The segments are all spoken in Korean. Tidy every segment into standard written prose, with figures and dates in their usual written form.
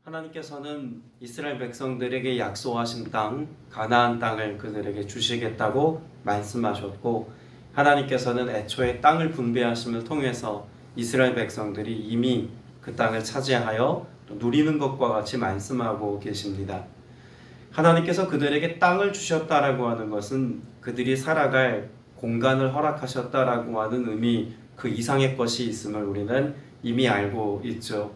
하나님께서는 이스라엘 백성들에게 약속하신 땅, 가나안 땅을 그들에게 주시겠다고 말씀하셨고, 하나님께서는 애초에 땅을 분배하심을 통해서 이스라엘 백성들이 이미 그 땅을 차지하여 누리는 것과 같이 말씀하고 계십니다. 하나님께서 그들에게 땅을 주셨다라고 하는 것은 그들이 살아갈 공간을 허락하셨다라고 하는 의미, 그 이상의 것이 있음을 우리는 이미 알고 있죠.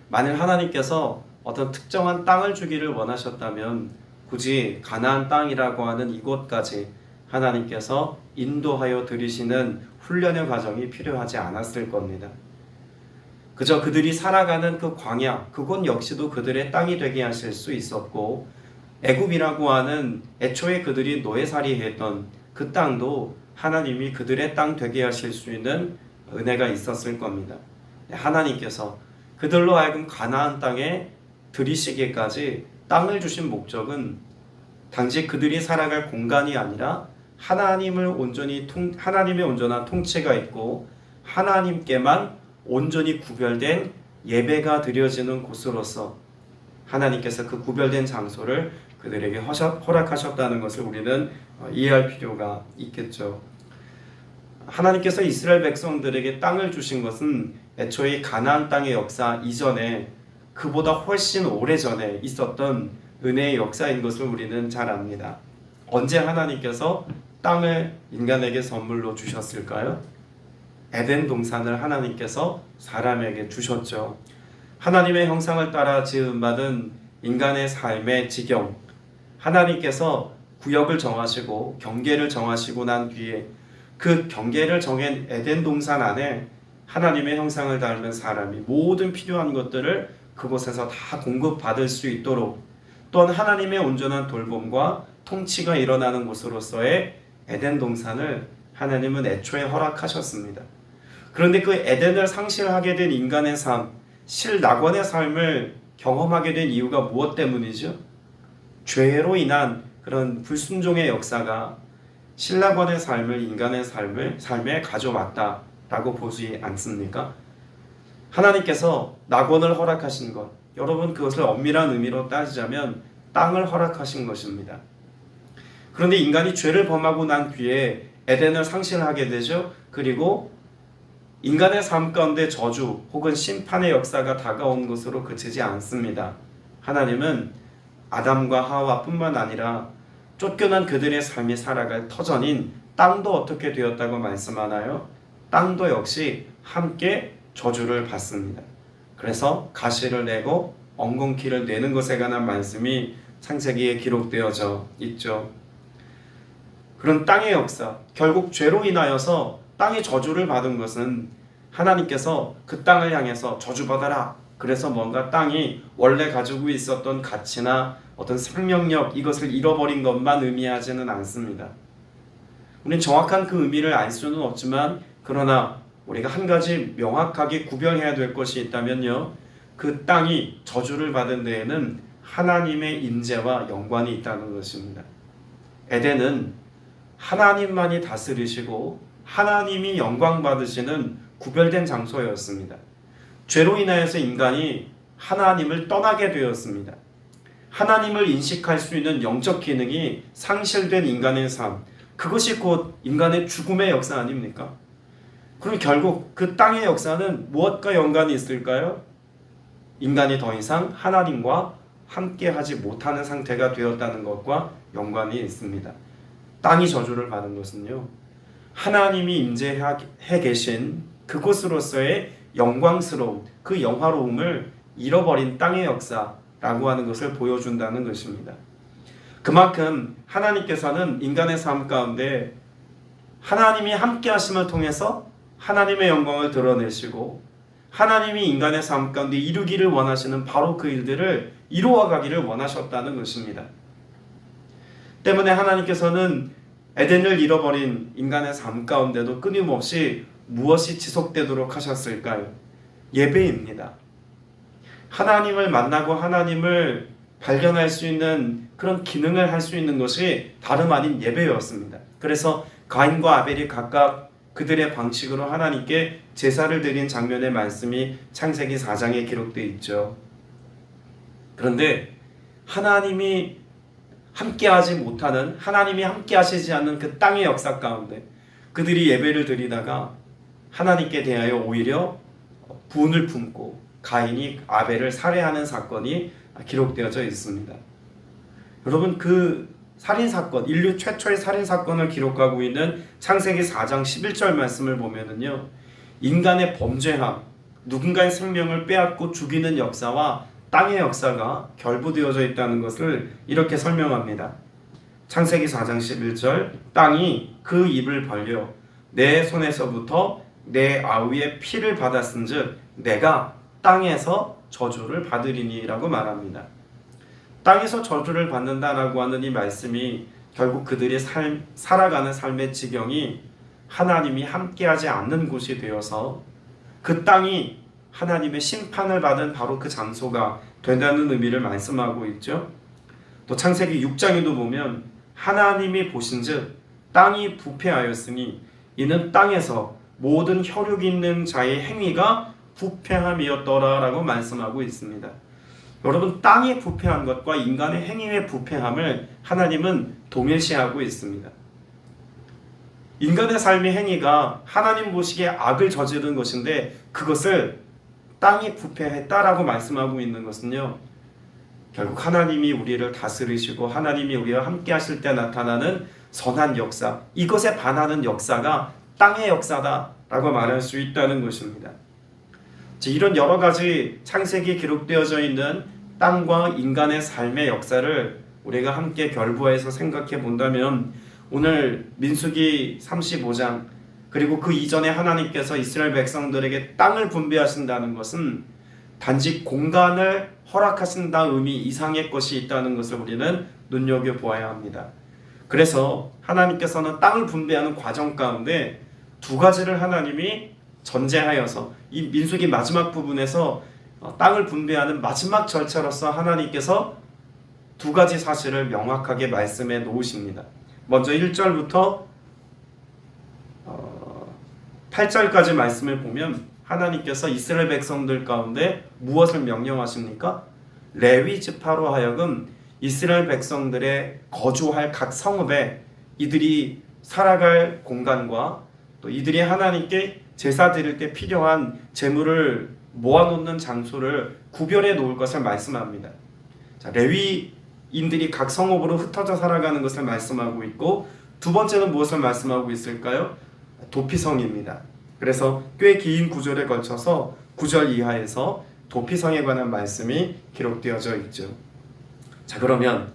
만일 하나님께서 어떤 특정한 땅을 주기를 원하셨다면 굳이 가나안 땅이라고 하는 이곳까지 하나님께서 인도하여 들이시는 훈련의 과정이 필요하지 않았을 겁니다. 그저 그들이 살아가는 그 광야, 그곳 역시도 그들의 땅이 되게 하실 수 있었고, 애굽이라고 하는 애초에 그들이 노예살이 했던 그 땅도 하나님이 그들의 땅 되게 하실 수 있는 은혜가 있었을 겁니다. 하나님께서 그들로 하여금 가나안 땅에 들이시기까지 땅을 주신 목적은 단지 그들이 살아갈 공간이 아니라 하나님의 온전한 통치가 있고 하나님께만 온전히 구별된 예배가 드려지는 곳으로서 하나님께서 그 구별된 장소를 그들에게 허락하셨다는 것을 우리는 이해할 필요가 있겠죠. 하나님께서 이스라엘 백성들에게 땅을 주신 것은 애초에 가나안 땅의 역사 이전에 그보다 훨씬 오래전에 있었던 은혜의 역사인 것을 우리는 잘 압니다. 언제 하나님께서 땅을 인간에게 선물로 주셨을까요? 에덴 동산을 하나님께서 사람에게 주셨죠. 하나님의 형상을 따라 지음받은 인간의 삶의 지경, 하나님께서 구역을 정하시고 경계를 정하시고 난 뒤에 그 경계를 정한 에덴 동산 안에 하나님의 형상을 닮은 사람이 모든 필요한 것들을 그곳에서 다 공급받을 수 있도록, 또한 하나님의 온전한 돌봄과 통치가 일어나는 곳으로서의 에덴 동산을 하나님은 애초에 허락하셨습니다. 그런데 그 에덴을 상실하게 된 인간의 삶, 실낙원의 삶을 경험하게 된 이유가 무엇 때문이죠? 죄로 인한 그런 불순종의 역사가 실낙원의 삶을 인간의 삶에 가져왔다라고 보지 않습니까? 하나님께서 낙원을 허락하신 것, 여러분 그것을 엄밀한 의미로 따지자면 땅을 허락하신 것입니다. 그런데 인간이 죄를 범하고 난 뒤에 에덴을 상실하게 되죠. 그리고 인간의 삶 가운데 저주 혹은 심판의 역사가 다가온 것으로 그치지 않습니다. 하나님은 아담과 하와뿐만 아니라 쫓겨난 그들의 삶이 살아갈 터전인 땅도 어떻게 되었다고 말씀하나요? 땅도 역시 함께 저주를 받습니다. 그래서 가시를 내고 엉겅퀴를 내는 것에 관한 말씀이 창세기에 기록되어져 있죠. 그런 땅의 역사, 결국 죄로 인하여서 땅이 저주를 받은 것은 하나님께서 그 땅을 향해서 저주받아라, 그래서 뭔가 땅이 원래 가지고 있었던 가치나 어떤 생명력, 이것을 잃어버린 것만 의미하지는 않습니다. 우리는 정확한 그 의미를 알 수는 없지만, 그러나 우리가 한 가지 명확하게 구별해야 될 것이 있다면요, 그 땅이 저주를 받은 데에는 하나님의 임재와 연관이 있다는 것입니다. 에덴은 하나님만이 다스리시고 하나님이 영광 받으시는 구별된 장소였습니다. 죄로 인하여서 인간이 하나님을 떠나게 되었습니다. 하나님을 인식할 수 있는 영적 기능이 상실된 인간의 삶, 그것이 곧 인간의 죽음의 역사 아닙니까? 그럼 결국 그 땅의 역사는 무엇과 연관이 있을까요? 인간이 더 이상 하나님과 함께하지 못하는 상태가 되었다는 것과 연관이 있습니다. 땅이 저주를 받은 것은요, 하나님이 임재해 계신 그곳으로서의 영광스러움, 그 영화로움을 잃어버린 땅의 역사라고 하는 것을 보여준다는 것입니다. 그만큼 하나님께서는 인간의 삶 가운데 하나님이 함께 하심을 통해서 하나님의 영광을 드러내시고 하나님이 인간의 삶 가운데 이루기를 원하시는 바로 그 일들을 이루어 가기를 원하셨다는 것입니다. 때문에 하나님께서는 에덴을 잃어버린 인간의 삶 가운데도 끊임없이 무엇이 지속되도록 하셨을까요? 예배입니다. 하나님을 만나고 하나님을 발견할 수 있는 그런 기능을 할 수 있는 것이 다름 아닌 예배였습니다. 그래서 가인과 아벨이 각각 그들의 방식으로 하나님께 제사를 드린 장면의 말씀이 창세기 4장에 기록되어 있죠. 그런데 하나님이 함께하지 못하는, 하나님이 함께하시지 않는 그 땅의 역사 가운데 그들이 예배를 드리다가 하나님께 대하여 오히려 분을 품고 가인이 아벨을 살해하는 사건이 기록되어져 있습니다. 여러분, 그 살인사건, 인류 최초의 살인사건을 기록하고 있는 창세기 4장 11절 말씀을 보면은요, 인간의 범죄함, 누군가의 생명을 빼앗고 죽이는 역사와 땅의 역사가 결부되어져 있다는 것을 이렇게 설명합니다. 창세기 4장 11절, 땅이 그 입을 벌려 내 손에서부터 내 아우의 피를 받았은즉 내가 땅에서 저주를 받으리니 라고 말합니다. 땅에서 저주를 받는다라고 하는 이 말씀이 결국 그들이 살아가는 삶의 지경이 하나님이 함께하지 않는 곳이 되어서 그 땅이 하나님의 심판을 받은 바로 그 장소가 된다는 의미를 말씀하고 있죠. 또 창세기 6장에도 보면 하나님이 보신즉 땅이 부패하였으니 이는 땅에서 모든 혈육 있는 자의 행위가 부패함이었더라라고 말씀하고 있습니다. 여러분, 땅이 부패한 것과 인간의 행위의 부패함을 하나님은 동일시하고 있습니다. 인간의 삶의 행위가 하나님 보시기에 악을 저지른 것인데 그것을 땅이 부패했다라고 말씀하고 있는 것은요, 결국 하나님이 우리를 다스리시고 하나님이 우리와 함께 하실 때 나타나는 선한 역사, 이것에 반하는 역사가 땅의 역사다라고 말할 수 있다는 것입니다. 이런 여러 가지 창세기에 기록되어져 있는 땅과 인간의 삶의 역사를 우리가 함께 결부해서 생각해 본다면 오늘 민수기 35장 그리고 그 이전에 하나님께서 이스라엘 백성들에게 땅을 분배하신다는 것은 단지 공간을 허락하신다 의미 이상의 것이 있다는 것을 우리는 눈여겨보아야 합니다. 그래서 하나님께서는 땅을 분배하는 과정 가운데 두 가지를 하나님이 전제하여서 이 민수기 마지막 부분에서 땅을 분배하는 마지막 절차로서 하나님께서 두 가지 사실을 명확하게 말씀해 놓으십니다. 먼저 1절부터 8절까지 말씀을 보면 하나님께서 이스라엘 백성들 가운데 무엇을 명령하십니까? 레위 지파로 하여금 이스라엘 백성들의 거주할 각 성읍에 이들이 살아갈 공간과 또 이들이 하나님께 제사 드릴 때 필요한 제물을 모아놓는 장소를 구별해 놓을 것을 말씀합니다. 자, 레위인들이 각 성읍으로 흩어져 살아가는 것을 말씀하고 있고, 두 번째는 무엇을 말씀하고 있을까요? 도피성입니다. 그래서 꽤 긴 구절에 걸쳐서 9절 이하에서 도피성에 관한 말씀이 기록되어져 있죠. 자, 그러면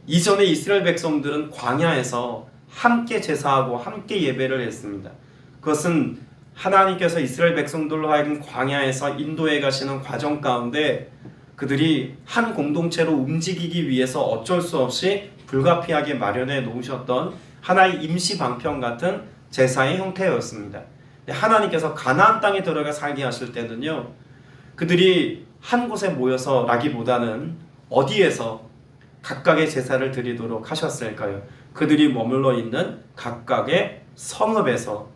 이전에 이스라엘 백성들은 광야에서 함께 제사하고 함께 예배를 했습니다. 그것은 하나님께서 이스라엘 백성들로 하여금 광야에서 인도해 가시는 과정 가운데 그들이 한 공동체로 움직이기 위해서 어쩔 수 없이 불가피하게 마련해 놓으셨던 하나의 임시 방편 같은 제사의 형태였습니다. 하나님께서 가나안 땅에 들어가 살게 하실 때는요, 그들이 한 곳에 모여서 라기보다는 어디에서 각각의 제사를 드리도록 하셨을까요? 그들이 머물러 있는 각각의 성읍에서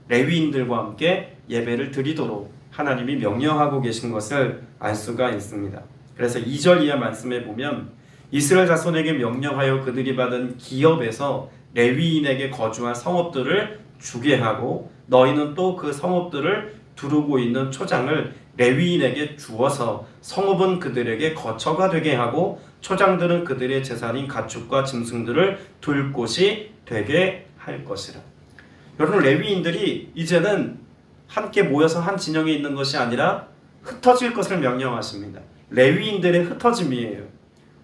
레위인들과 함께 예배를 드리도록 하나님이 명령하고 계신 것을 알 수가 있습니다. 그래서 2절 이하 말씀에 보면 이스라엘 자손에게 명령하여 그들이 받은 기업에서 레위인에게 거주할 성읍들을 주게 하고 너희는 또 그 성읍들을 두르고 있는 초장을 레위인에게 주어서 성읍은 그들에게 거처가 되게 하고 초장들은 그들의 재산인 가축과 짐승들을 둘 곳이 되게 할 것이라. 여러분, 레위인들이 이제는 함께 모여서 한 진영에 있는 것이 아니라 흩어질 것을 명령하십니다. 레위인들의 흩어짐이에요.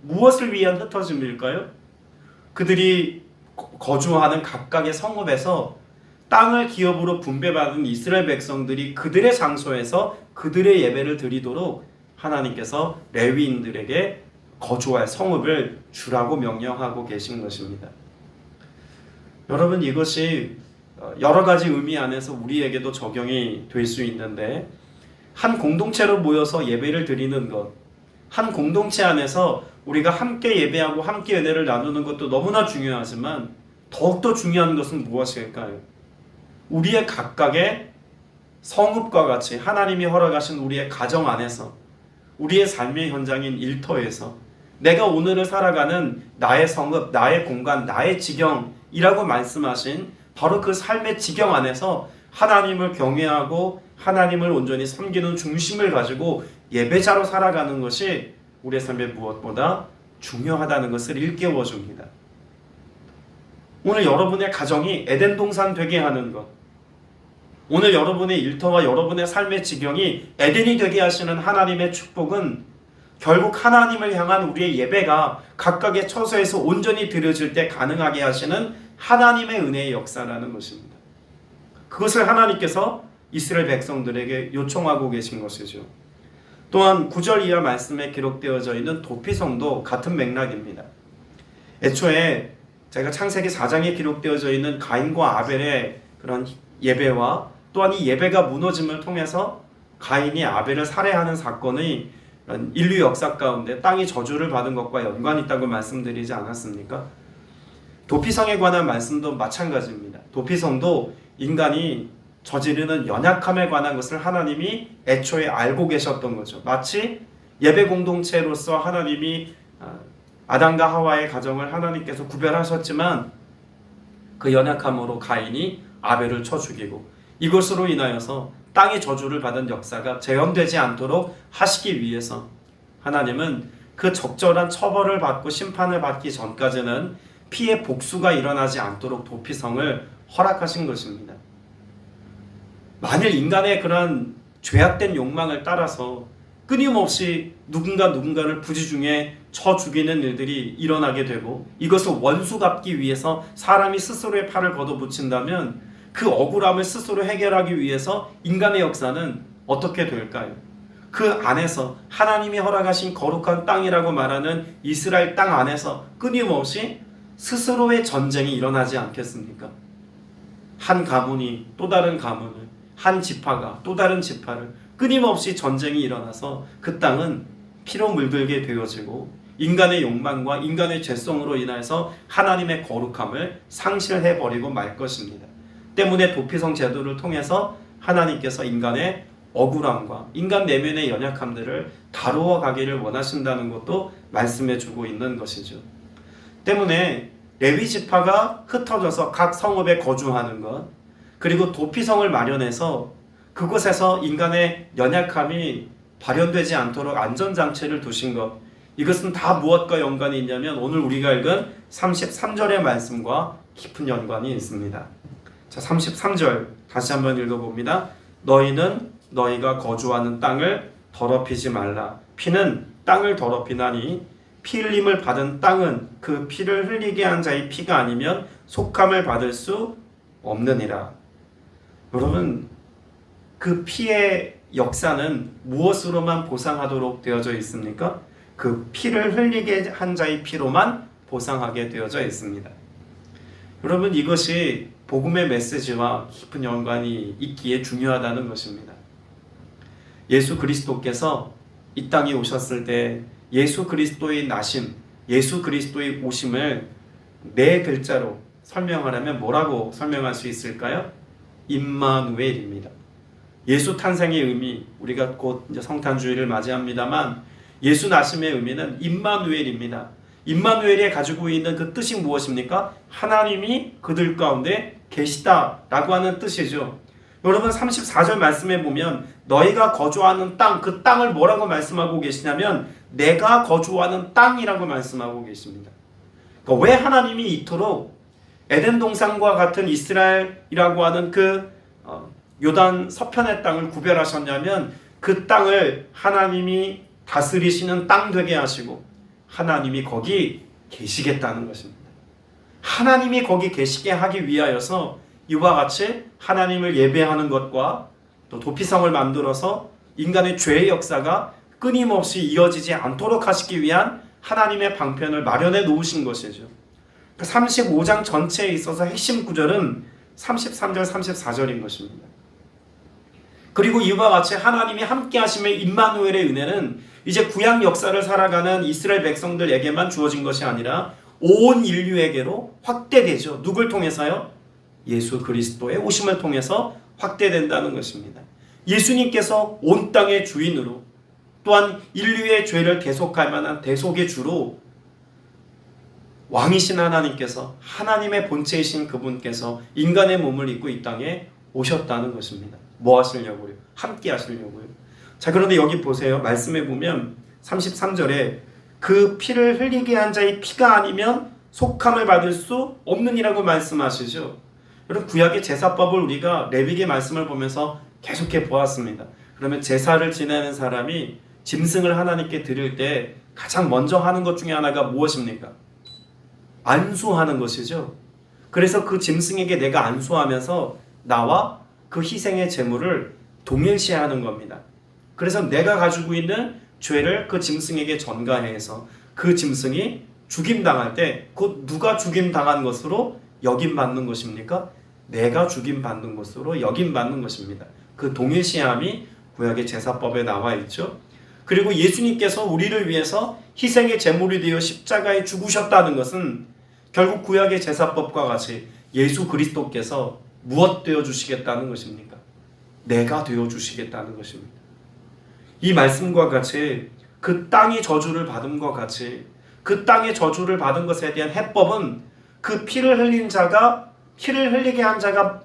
무엇을 위한 흩어짐일까요? 그들이 거주하는 각각의 성읍에서 땅을 기업으로 분배받은 이스라엘 백성들이 그들의 장소에서 그들의 예배를 드리도록 하나님께서 레위인들에게 거주할 성읍을 주라고 명령하고 계신 것입니다. 여러분, 이것이 여러 가지 의미 안에서 우리에게도 적용이 될 수 있는데, 한 공동체로 모여서 예배를 드리는 것, 한 공동체 안에서 우리가 함께 예배하고 함께 은혜를 나누는 것도 너무나 중요하지만 더욱더 중요한 것은 무엇일까요? 우리의 각각의 성읍과 같이 하나님이 허락하신 우리의 가정 안에서 우리의 삶의 현장인 일터에서 내가 오늘을 살아가는 나의 성읍, 나의 공간, 나의 지경이라고 말씀하신 바로 그 삶의 지경 안에서 하나님을 경외하고 하나님을 온전히 섬기는 중심을 가지고 예배자로 살아가는 것이 우리의 삶에 무엇보다 중요하다는 것을 일깨워 줍니다. 오늘 여러분의 가정이 에덴 동산 되게 하는 것, 오늘 여러분의 일터와 여러분의 삶의 지경이 에덴이 되게 하시는 하나님의 축복은 결국 하나님을 향한 우리의 예배가 각각의 처소에서 온전히 드려질 때 가능하게 하시는 하나님의 은혜의 역사라는 것입니다. 그것을 하나님께서 이스라엘 백성들에게 요청하고 계신 것이죠. 또한 9절 이하 말씀에 기록되어져 있는 도피성도 같은 맥락입니다. 애초에 제가 창세기 4장에 기록되어져 있는 가인과 아벨의 그런 예배와 또한 이 예배가 무너짐을 통해서 가인이 아벨을 살해하는 사건의 인류 역사 가운데 땅이 저주를 받은 것과 연관이 있다고 말씀드리지 않았습니까? 도피성에 관한 말씀도 마찬가지입니다. 도피성도 인간이 저지르는 연약함에 관한 것을 하나님이 애초에 알고 계셨던 거죠. 마치 예배 공동체로서 하나님이 아담과 하와의 가정을 하나님께서 구별하셨지만 그 연약함으로 가인이 아벨을 쳐 죽이고 이것으로 인하여서 땅의 저주를 받은 역사가 재현되지 않도록 하시기 위해서 하나님은 그 적절한 처벌을 받고 심판을 받기 전까지는 피해 복수가 일어나지 않도록 도피성을 허락하신 것입니다. 만일 인간의 그런 죄악된 욕망을 따라서 끊임없이 누군가를 부지중에 쳐 죽이는 일들이 일어나게 되고 이것을 원수 갚기 위해서 사람이 스스로의 팔을 걷어붙인다면 그 억울함을 스스로 해결하기 위해서 인간의 역사는 어떻게 될까요? 그 안에서 하나님이 허락하신 거룩한 땅이라고 말하는 이스라엘 땅 안에서 끊임없이 스스로의 전쟁이 일어나지 않겠습니까? 한 가문이 또 다른 가문을, 한 지파가 또 다른 지파를 끊임없이 전쟁이 일어나서 그 땅은 피로 물들게 되어지고 인간의 욕망과 인간의 죄성으로 인해서 하나님의 거룩함을 상실해버리고 말 것입니다. 때문에 도피성 제도를 통해서 하나님께서 인간의 억울함과 인간 내면의 연약함들을 다루어 가기를 원하신다는 것도 말씀해주고 있는 것이죠. 때문에 레위 지파가 흩어져서 각 성읍에 거주하는 것, 그리고 도피성을 마련해서 그곳에서 인간의 연약함이 발현되지 않도록 안전장치를 두신 것, 이것은 다 무엇과 연관이 있냐면 오늘 우리가 읽은 33절의 말씀과 깊은 연관이 있습니다. 자, 33절 다시 한번 읽어봅니다. 너희는 너희가 거주하는 땅을 더럽히지 말라. 피는 땅을 더럽히나니 피 흘림을 받은 땅은 그 피를 흘리게 한 자의 피가 아니면 속함을 받을 수 없느니라. 여러분, 그 피의 역사는 무엇으로만 보상하도록 되어져 있습니까? 그 피를 흘리게 한 자의 피로만 보상하게 되어져 있습니다. 여러분, 이것이 복음의 메시지와 깊은 연관이 있기에 중요하다는 것입니다. 예수 그리스도께서 이 땅에 오셨을 때 예수 그리스도의 나심, 예수 그리스도의 오심을 네 글자로 설명하려면 뭐라고 설명할 수 있을까요? 임마누엘입니다. 예수 탄생의 의미, 우리가 곧 이제 성탄주의를 맞이합니다만 예수 나심의 의미는 임마누엘입니다. 임마누엘이 가지고 있는 그 뜻이 무엇입니까? 하나님이 그들 가운데 계시다라고 하는 뜻이죠. 여러분 34절 말씀에 보면 너희가 거주하는 땅, 그 땅을 뭐라고 말씀하고 계시냐면 내가 거주하는 땅이라고 말씀하고 계십니다. 그러니까 왜 하나님이 이토록 에덴 동산과 같은 이스라엘이라고 하는 그 요단 서편의 땅을 구별하셨냐면 그 땅을 하나님이 다스리시는 땅 되게 하시고 하나님이 거기 계시겠다는 것입니다. 하나님이 거기 계시게 하기 위하여서 이와 같이 하나님을 예배하는 것과 또 도피성을 만들어서 인간의 죄의 역사가 끊임없이 이어지지 않도록 하시기 위한 하나님의 방편을 마련해 놓으신 것이죠. 35장 전체에 있어서 핵심 구절은 33절, 34절인 것입니다. 그리고 이와 같이 하나님이 함께 하심의 임마누엘의 은혜는 이제 구약 역사를 살아가는 이스라엘 백성들에게만 주어진 것이 아니라 온 인류에게로 확대되죠. 누굴 통해서요? 예수 그리스도의 오심을 통해서 확대된다는 것입니다. 예수님께서 온 땅의 주인으로 또한 인류의 죄를 대속할 만한 대속의 주로 왕이신 하나님께서, 하나님의 본체이신 그분께서 인간의 몸을 입고 이 땅에 오셨다는 것입니다. 뭐 하시려고요? 함께 하시려고요. 자, 그런데 여기 보세요. 말씀에 보면 33절에 그 피를 흘리게 한 자의 피가 아니면 속함을 받을 수 없느니라고 말씀하시죠. 여러분, 구약의 제사법을 우리가 레위기의 말씀을 보면서 계속해 보았습니다. 그러면 제사를 지내는 사람이 짐승을 하나님께 드릴 때 가장 먼저 하는 것 중에 하나가 무엇입니까? 안수하는 것이죠. 그래서 그 짐승에게 내가 안수하면서 나와 그 희생의 제물을 동일시하는 겁니다. 그래서 내가 가지고 있는 죄를 그 짐승에게 전가해서 그 짐승이 죽임당할 때 곧 누가 죽임당한 것으로 여김받는 것입니까? 내가 죽임받는 것으로 여김받는 것입니다. 그 동일시함이 구약의 제사법에 나와 있죠. 그리고 예수님께서 우리를 위해서 희생의 제물이 되어 십자가에 죽으셨다는 것은 결국 구약의 제사법과 같이 예수 그리스도께서 무엇 되어 주시겠다는 것입니까? 내가 되어 주시겠다는 것입니다. 이 말씀과 같이 그 땅이 저주를 받음과 같이 그 땅의 저주를 받은 것에 대한 해법은 그 피를 흘리게 한 자가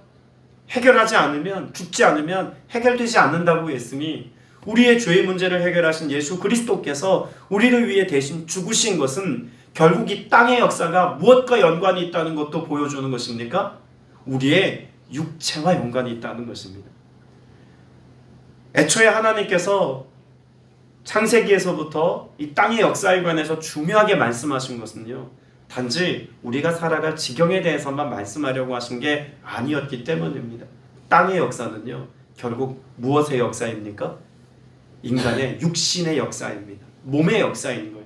해결하지 않으면, 죽지 않으면 해결되지 않는다고 했으니 우리의 죄의 문제를 해결하신 예수 그리스도께서 우리를 위해 대신 죽으신 것은 결국 이 땅의 역사가 무엇과 연관이 있다는 것도 보여주는 것입니까? 우리의 육체와 연관이 있다는 것입니다. 애초에 하나님께서 창세기에서부터 이 땅의 역사에 관해서 중요하게 말씀하신 것은요, 단지 우리가 살아갈 지경에 대해서만 말씀하려고 하신 게 아니었기 때문입니다. 땅의 역사는요, 결국 무엇의 역사입니까? 인간의 육신의 역사입니다. 몸의 역사인 거예요.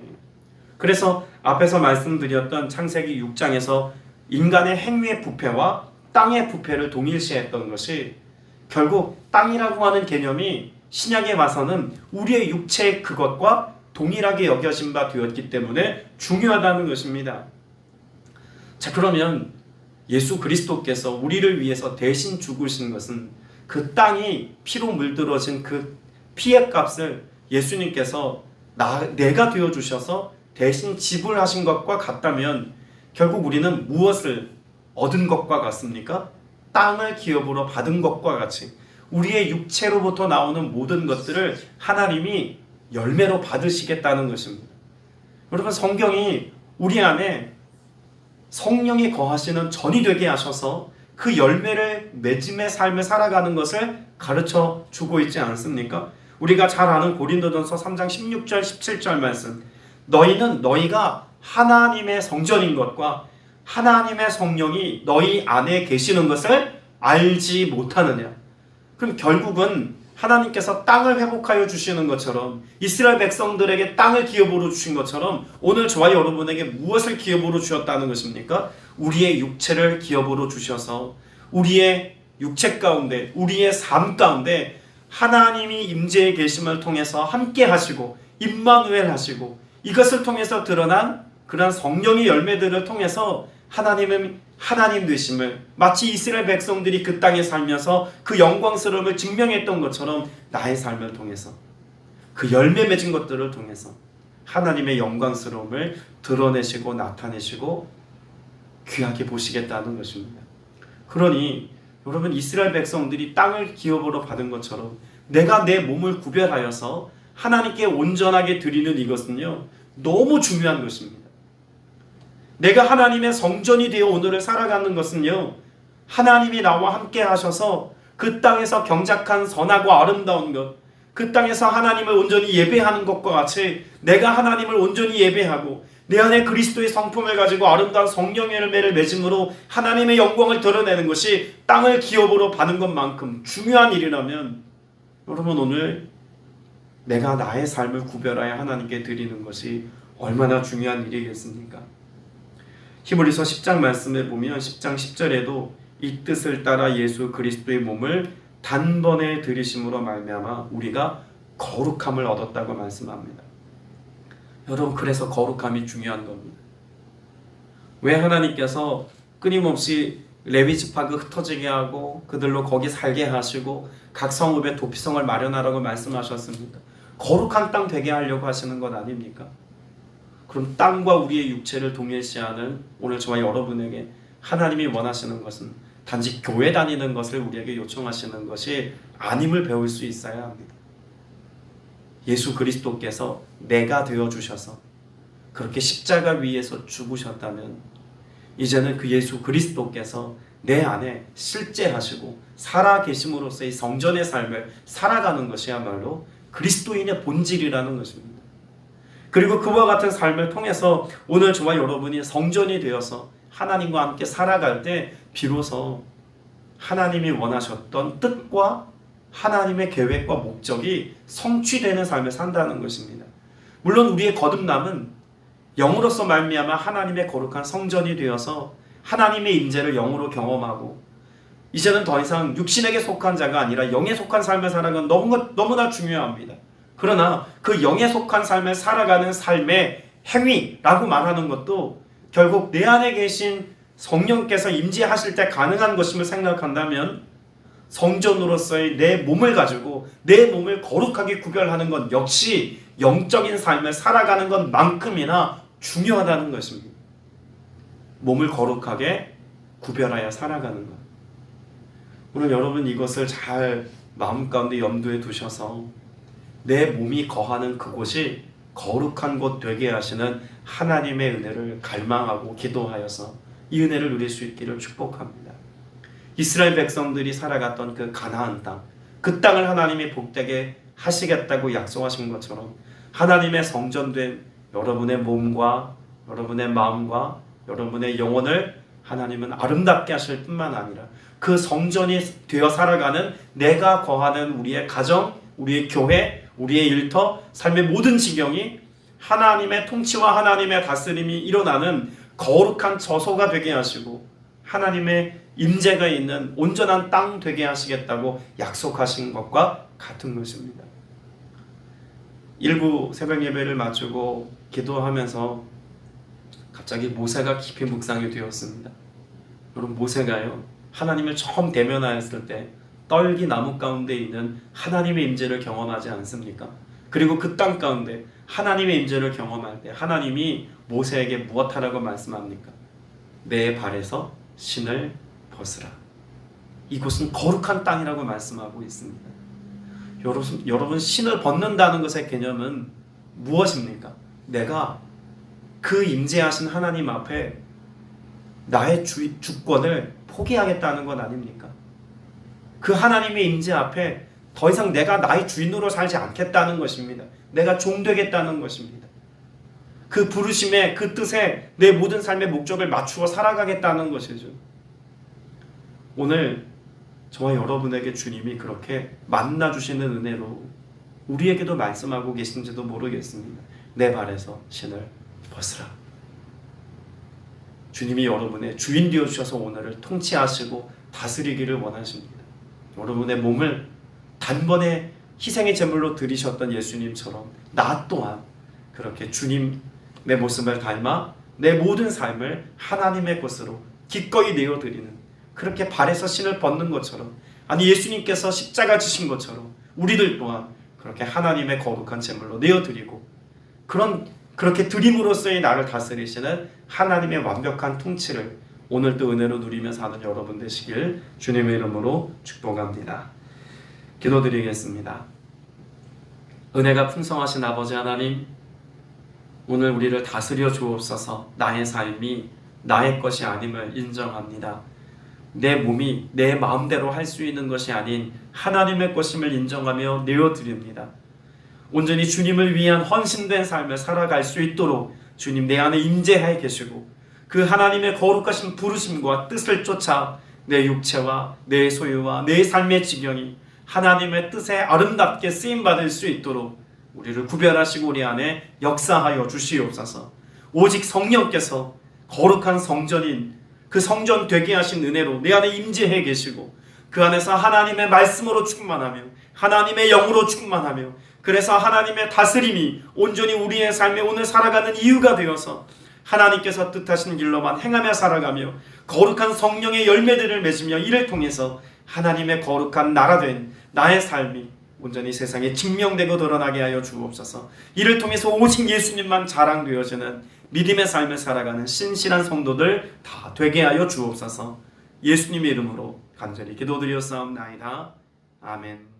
그래서 앞에서 말씀드렸던 창세기 6장에서 인간의 행위의 부패와 땅의 부패를 동일시했던 것이 결국 땅이라고 하는 개념이 신약에 와서는 우리의 육체의 그것과 동일하게 여겨진 바 되었기 때문에 중요하다는 것입니다. 자, 그러면 예수 그리스도께서 우리를 위해서 대신 죽으신 것은 그 땅이 피로 물들어진 그 피의 값을 예수님께서 내가 되어주셔서 대신 지불하신 것과 같다면 결국 우리는 무엇을 얻은 것과 같습니까? 땅을 기업으로 받은 것과 같이 우리의 육체로부터 나오는 모든 것들을 하나님이 열매로 받으시겠다는 것입니다. 여러분, 성경이 우리 안에 성령이 거하시는 전이 되게 하셔서 그 열매를 맺음의 삶을 살아가는 것을 가르쳐 주고 있지 않습니까? 우리가 잘 아는 고린도전서 3장 16절 17절 말씀, 너희는 너희가 하나님의 성전인 것과 하나님의 성령이 너희 안에 계시는 것을 알지 못하느냐. 그럼 결국은 하나님께서 땅을 회복하여 주시는 것처럼, 이스라엘 백성들에게 땅을 기업으로 주신 것처럼 오늘 저와 여러분에게 무엇을 기업으로 주셨다는 것입니까? 우리의 육체를 기업으로 주셔서 우리의 육체 가운데, 우리의 삶 가운데 하나님이 임재해 계심을 통해서 함께 하시고 임마누엘 하시고 이것을 통해서 드러난 그러한 성령의 열매들을 통해서 하나님은 하나님 되심을, 마치 이스라엘 백성들이 그 땅에 살면서 그 영광스러움을 증명했던 것처럼 나의 삶을 통해서 그 열매 맺은 것들을 통해서 하나님의 영광스러움을 드러내시고 나타내시고 귀하게 보시겠다는 것입니다. 그러니 여러분, 이스라엘 백성들이 땅을 기업으로 받은 것처럼 내가 내 몸을 구별하여서 하나님께 온전하게 드리는 이것은요, 너무 중요한 것입니다. 내가 하나님의 성전이 되어 오늘을 살아가는 것은요, 하나님이 나와 함께 하셔서 그 땅에서 경작한 선하고 아름다운 것, 그 땅에서 하나님을 온전히 예배하는 것과 같이 내가 하나님을 온전히 예배하고 내 안에 그리스도의 성품을 가지고 아름다운 성령의 열매를 맺음으로 하나님의 영광을 드러내는 것이 땅을 기업으로 받는 것만큼 중요한 일이라면, 여러분, 오늘 내가 나의 삶을 구별하여 하나님께 드리는 것이 얼마나 중요한 일이겠습니까? 히브리서 10장 말씀에 보면 10장 10절에도 이 뜻을 따라 예수 그리스도의 몸을 단번에 들이심으로 말미암아 우리가 거룩함을 얻었다고 말씀합니다. 여러분, 그래서 거룩함이 중요한 겁니다. 왜 하나님께서 끊임없이 레위 지파가 흩어지게 하고 그들로 거기 살게 하시고 각 성읍에 도피성을 마련하라고 말씀하셨습니까? 거룩한 땅 되게 하려고 하시는 것 아닙니까? 그럼 땅과 우리의 육체를 동일시하는 오늘 저와 여러분에게 하나님이 원하시는 것은 단지 교회 다니는 것을 우리에게 요청하시는 것이 아님을 배울 수 있어야 합니다. 예수 그리스도께서 내가 되어주셔서 그렇게 십자가 위에서 죽으셨다면 이제는 그 예수 그리스도께서 내 안에 실제하시고 살아계심으로써의 성전의 삶을 살아가는 것이야말로 그리스도인의 본질이라는 것입니다. 그리고 그와 같은 삶을 통해서 오늘 저와 여러분이 성전이 되어서 하나님과 함께 살아갈 때 비로소 하나님이 원하셨던 뜻과 하나님의 계획과 목적이 성취되는 삶을 산다는 것입니다. 물론 우리의 거듭남은 영으로서 말미암아 하나님의 거룩한 성전이 되어서 하나님의 임재를 영으로 경험하고 이제는 더 이상 육신에게 속한 자가 아니라 영에 속한 삶을 살아가는 너무나 중요합니다. 그러나 그 영에 속한 삶을 살아가는 삶의 행위라고 말하는 것도 결국 내 안에 계신 성령께서 임재하실 때 가능한 것임을 생각한다면 성전으로서의 내 몸을 가지고 내 몸을 거룩하게 구별하는 것 역시 영적인 삶을 살아가는 것만큼이나 중요하다는 것입니다. 몸을 거룩하게 구별하여 살아가는 것. 오늘 여러분 이것을 잘 마음 가운데 염두에 두셔서 내 몸이 거하는 그곳이 거룩한 곳 되게 하시는 하나님의 은혜를 갈망하고 기도하여서 이 은혜를 누릴 수 있기를 축복합니다. 이스라엘 백성들이 살아갔던 그 가나안 땅, 그 땅을 하나님이 복되게 하시겠다고 약속하신 것처럼 하나님의 성전된 여러분의 몸과 여러분의 마음과 여러분의 영혼을 하나님은 아름답게 하실 뿐만 아니라 그 성전이 되어 살아가는 내가 거하는 우리의 가정, 우리의 교회, 우리의 일터, 삶의 모든 지경이 하나님의 통치와 하나님의 다스림이 일어나는 거룩한 저소가 되게 하시고 하나님의 임재가 있는 온전한 땅 되게 하시겠다고 약속하신 것과 같은 것입니다. 일부 새벽 예배를 마치고 기도하면서 갑자기 모세가 깊이 묵상이 되었습니다. 여러분 모세가요 하나님을 처음 대면하였을 때 떨기 나무 가운데 있는 하나님의 임재를 경험하지 않습니까? 그리고 그 땅 가운데 하나님의 임재를 경험할 때 하나님이 모세에게 무엇하라고 말씀합니까? 내 발에서 신을 벗으라. 이곳은 거룩한 땅이라고 말씀하고 있습니다. 여러분 신을 벗는다는 것의 개념은 무엇입니까? 내가 그 임재하신 하나님 앞에 나의 주권을 포기하겠다는 것 아닙니까? 그 하나님의 임재 앞에 더 이상 내가 나의 주인으로 살지 않겠다는 것입니다. 내가 종되겠다는 것입니다. 그 부르심에 그 뜻에 내 모든 삶의 목적을 맞추어 살아가겠다는 것이죠. 오늘 저와 여러분에게 주님이 그렇게 만나주시는 은혜로 우리에게도 말씀하고 계신지도 모르겠습니다. 내 발에서 신을 벗으라. 주님이 여러분의 주인 되어주셔서 오늘을 통치하시고 다스리기를 원하십니다. 여러분의 몸을 단번에 희생의 제물로 드리셨던 예수님처럼 나 또한 그렇게 주님의 모습을 닮아 내 모든 삶을 하나님의 것으로 기꺼이 내어드리는 그렇게 발에서 신을 벗는 것처럼 아니 예수님께서 십자가 지신 것처럼 우리들 또한 그렇게 하나님의 거룩한 제물로 내어드리고 그렇게 드림으로써의 나를 다스리시는 하나님의 완벽한 통치를 오늘 또 은혜로 누리며 사는 여러분 되시길 주님의 이름으로 축복합니다. 기도드리겠습니다. 은혜가 풍성하신 아버지 하나님, 오늘 우리를 다스려 주옵소서. 나의 삶이 나의 것이 아님을 인정합니다. 내 몸이 내 마음대로 할 수 있는 것이 아닌 하나님의 것임을 인정하며 내어드립니다. 온전히 주님을 위한 헌신된 삶을 살아갈 수 있도록 주님 내 안에 임재해 계시고 그 하나님의 거룩하신 부르심과 뜻을 쫓아 내 육체와 내 소유와 내 삶의 지경이 하나님의 뜻에 아름답게 쓰임받을 수 있도록 우리를 구별하시고 우리 안에 역사하여 주시옵소서. 오직 성령께서 거룩한 성전인 그 성전 되게 하신 은혜로 내 안에 임재해 계시고 그 안에서 하나님의 말씀으로 충만하며 하나님의 영으로 충만하며 그래서 하나님의 다스림이 온전히 우리의 삶에 오늘 살아가는 이유가 되어서 하나님께서 뜻하신 길로만 행하며 살아가며 거룩한 성령의 열매들을 맺으며 이를 통해서 하나님의 거룩한 나라 된 나의 삶이 온전히 세상에 증명되고 드러나게 하여 주옵소서. 이를 통해서 오직 예수님만 자랑되어지는 믿음의 삶을 살아가는 신실한 성도들 다 되게 하여 주옵소서. 예수님의 이름으로 간절히 기도드렸사옵나이다. 아멘.